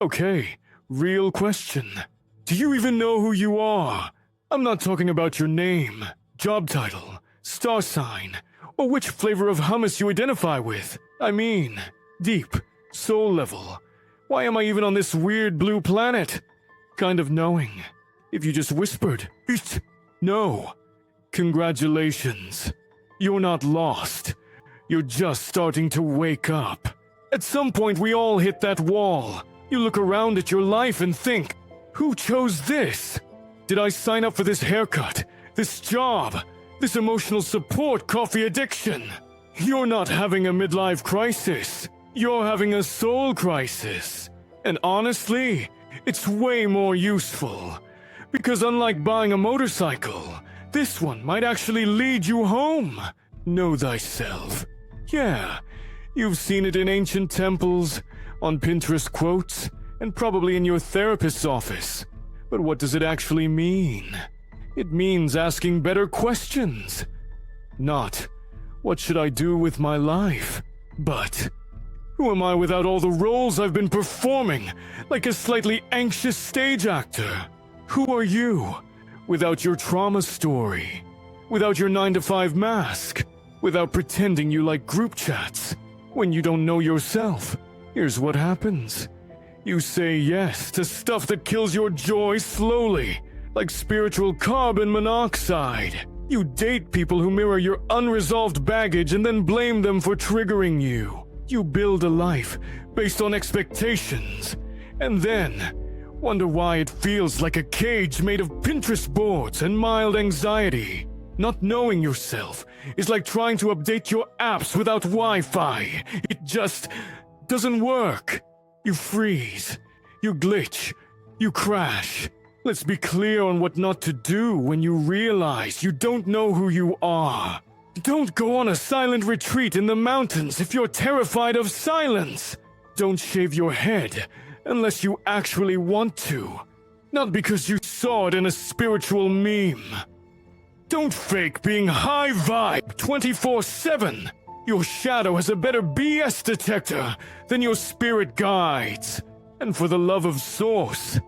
Okay, real question. Do you even know who you are? I'm not talking about your name, job title, star sign, or which flavor of hummus you identify with. I mean, deep, soul level. Why am I even on this weird blue planet? Kind of knowing. If you just whispered, "Eat." No. Congratulations. You're not lost. You're just starting to wake up. At some point we all hit that wall. You look around at your life and think, who chose this? Did I sign up for this haircut, this job, this emotional support coffee addiction? You're not having a midlife crisis. You're having a soul crisis. And honestly, it's way more useful. Because unlike buying a motorcycle, this one might actually lead you home. Know thyself. Yeah, you've seen it in ancient temples, on Pinterest quotes, and probably in your therapist's office. But what does it actually mean? It means asking better questions. Not, what should I do with my life? But, who am I without all the roles I've been performing, like a slightly anxious stage actor? Who are you, without your trauma story? Without your 9-to-5 mask? Without pretending you like group chats? When you don't know yourself, here's what happens. You say yes to stuff that kills your joy slowly, like spiritual carbon monoxide. You date people who mirror your unresolved baggage and then blame them for triggering you. You build a life based on expectations, and then wonder why it feels like a cage made of Pinterest boards and mild anxiety. Not knowing yourself is like trying to update your apps without Wi-Fi. It just doesn't work. You freeze, you glitch, you crash. Let's be clear on what not to do when you realize you don't know who you are. Don't go on a silent retreat in the mountains if you're terrified of silence. Don't shave your head unless you actually want to. Not because you saw it in a spiritual meme. Don't fake being high vibe 24/7. Your shadow has a better BS detector than your spirit guides. And for the love of Source,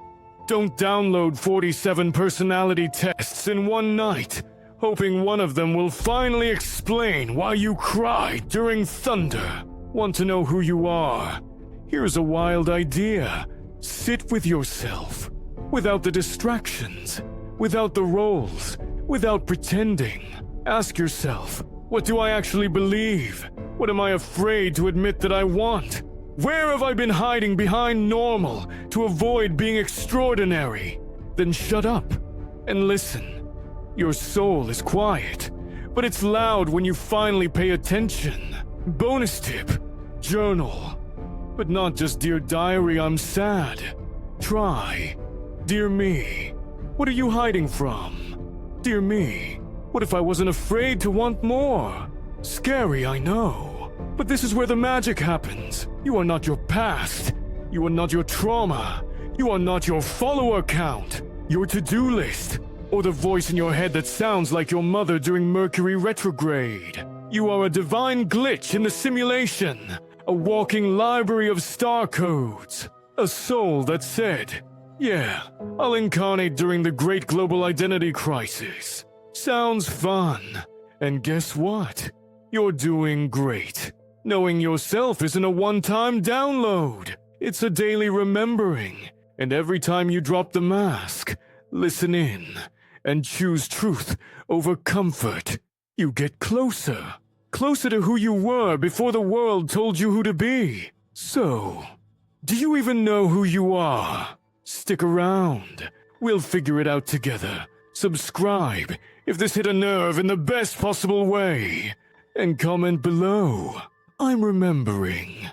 don't download 47 personality tests in one night, hoping one of them will finally explain why you cried during thunder. Want to know who you are? Here's a wild idea. Sit with yourself, without the distractions, without the roles, without pretending. Ask yourself, what do I actually believe? What am I afraid to admit that I want? Where have I been hiding behind normal to avoid being extraordinary? Then shut up and listen. Your soul is quiet, but it's loud when you finally pay attention. Bonus tip, journal. But not just Dear Diary, I'm sad. Try, Dear Me, what are you hiding from? Dear me, what if I wasn't afraid to want more? Scary, I know. But this is where the magic happens. You are not your past. You are not your trauma. You are not your follower count, your to-do list, or the voice in your head that sounds like your mother during Mercury retrograde. You are a divine glitch in the simulation, a walking library of star codes, a soul that said, yeah, I'll incarnate during the great global identity crisis. Sounds fun. And guess what? You're doing great. Knowing yourself isn't a one-time download. It's a daily remembering. And every time you drop the mask, listen in and choose truth over comfort, you get closer. Closer to who you were before the world told you who to be. So, do you even know who you are? Stick around. We'll figure it out together. Subscribe if this hit a nerve in the best possible way. And comment below. I'm remembering.